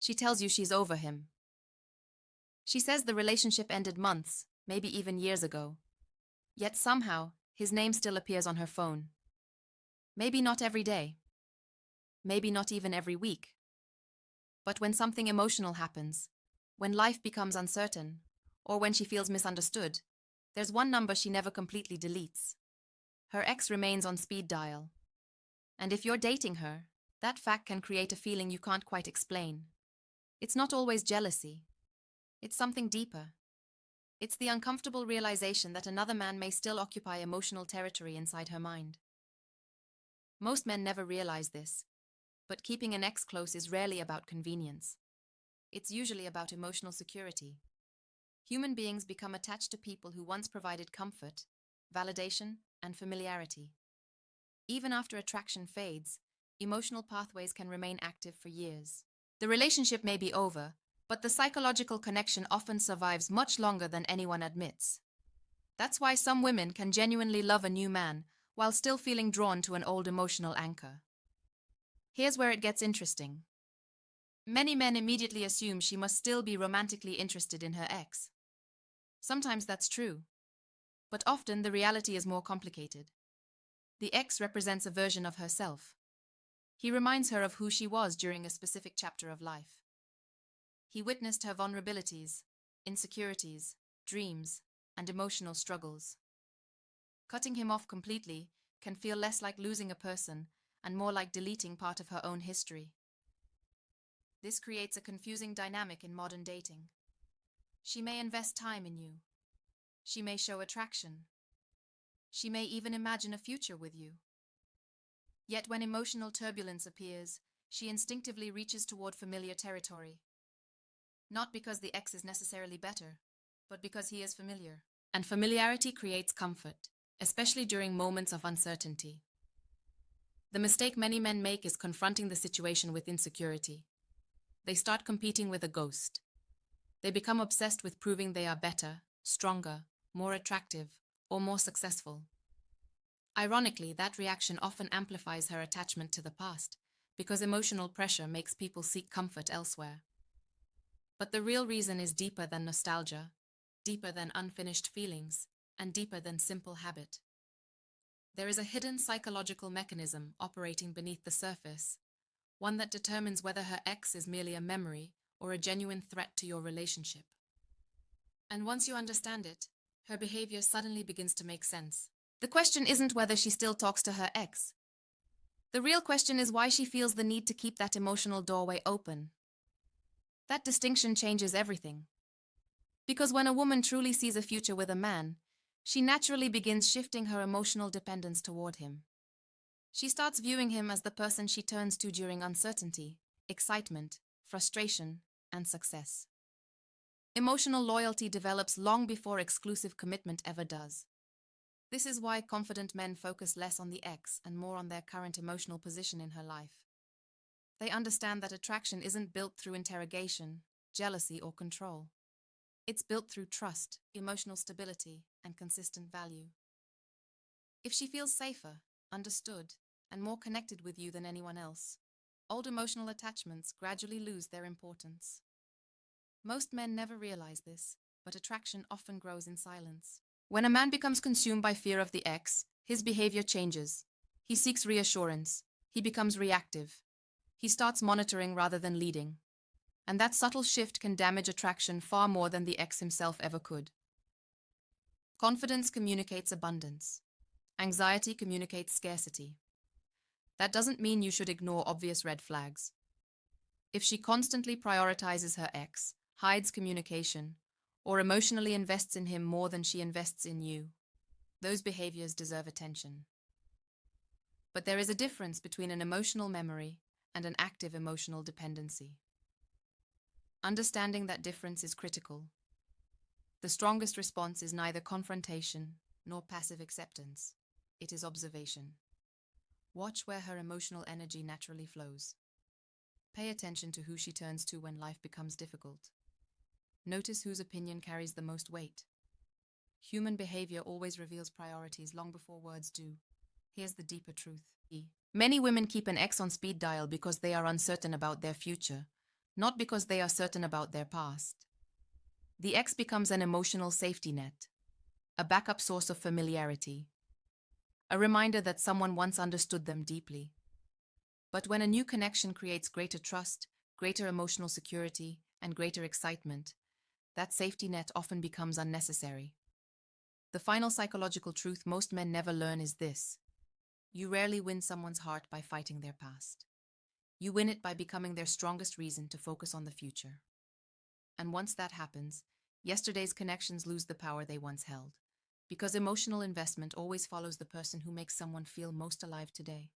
She tells you she's over him. She says the relationship ended months, maybe even years ago. Yet somehow, his name still appears on her phone. Maybe not every day. Maybe not even every week. But when something emotional happens, when life becomes uncertain, or when she feels misunderstood, there's one number she never completely deletes. Her ex remains on speed dial. And if you're dating her, that fact can create a feeling you can't quite explain. It's not always jealousy. It's something deeper. It's the uncomfortable realization that another man may still occupy emotional territory inside her mind. Most men never realize this, but keeping an ex close is rarely about convenience. It's usually about emotional security. Human beings become attached to people who once provided comfort, validation, and familiarity. Even after attraction fades, emotional pathways can remain active for years. The relationship may be over, but the psychological connection often survives much longer than anyone admits. That's why some women can genuinely love a new man while still feeling drawn to an old emotional anchor. Here's where it gets interesting. Many men immediately assume she must still be romantically interested in her ex. Sometimes that's true, but often the reality is more complicated. The ex represents a version of herself. He reminds her of who she was during a specific chapter of life. He witnessed her vulnerabilities, insecurities, dreams, and emotional struggles. Cutting him off completely can feel less like losing a person and more like deleting part of her own history. This creates a confusing dynamic in modern dating. She may invest time in you. She may show attraction. She may even imagine a future with you. Yet when emotional turbulence appears, she instinctively reaches toward familiar territory. Not because the ex is necessarily better, but because he is familiar. And familiarity creates comfort, especially during moments of uncertainty. The mistake many men make is confronting the situation with insecurity. They start competing with a ghost. They become obsessed with proving they are better, stronger, more attractive, or more successful. Ironically, that reaction often amplifies her attachment to the past, because emotional pressure makes people seek comfort elsewhere. But the real reason is deeper than nostalgia, deeper than unfinished feelings, and deeper than simple habit. There is a hidden psychological mechanism operating beneath the surface, one that determines whether her ex is merely a memory or a genuine threat to your relationship. And once you understand it, her behavior suddenly begins to make sense. The question isn't whether she still talks to her ex. The real question is why she feels the need to keep that emotional doorway open. That distinction changes everything. Because when a woman truly sees a future with a man, she naturally begins shifting her emotional dependence toward him. She starts viewing him as the person she turns to during uncertainty, excitement, frustration, and success. Emotional loyalty develops long before exclusive commitment ever does. This is why confident men focus less on the ex and more on their current emotional position in her life. They understand that attraction isn't built through interrogation, jealousy, or control. It's built through trust, emotional stability, and consistent value. If she feels safer, understood, and more connected with you than anyone else, old emotional attachments gradually lose their importance. Most men never realize this, but attraction often grows in silence. When a man becomes consumed by fear of the ex, his behavior changes. He seeks reassurance. He becomes reactive. He starts monitoring rather than leading. And that subtle shift can damage attraction far more than the ex himself ever could. Confidence communicates abundance. Anxiety communicates scarcity. That doesn't mean you should ignore obvious red flags. If she constantly prioritizes her ex, hides communication, or emotionally invests in him more than she invests in you, those behaviors deserve attention. But there is a difference between an emotional memory and an active emotional dependency. Understanding that difference is critical. The strongest response is neither confrontation nor passive acceptance. It is observation. Watch where her emotional energy naturally flows. Pay attention to who she turns to when life becomes difficult. Notice whose opinion carries the most weight. Human behavior always reveals priorities long before words do. Here's the deeper truth. Many women keep an ex on speed dial because they are uncertain about their future, not because they are certain about their past. The ex becomes an emotional safety net, a backup source of familiarity, a reminder that someone once understood them deeply. But when a new connection creates greater trust, greater emotional security, and greater excitement, that safety net often becomes unnecessary. The final psychological truth most men never learn is this: you rarely win someone's heart by fighting their past. You win it by becoming their strongest reason to focus on the future. And once that happens, yesterday's connections lose the power they once held, because emotional investment always follows the person who makes someone feel most alive today.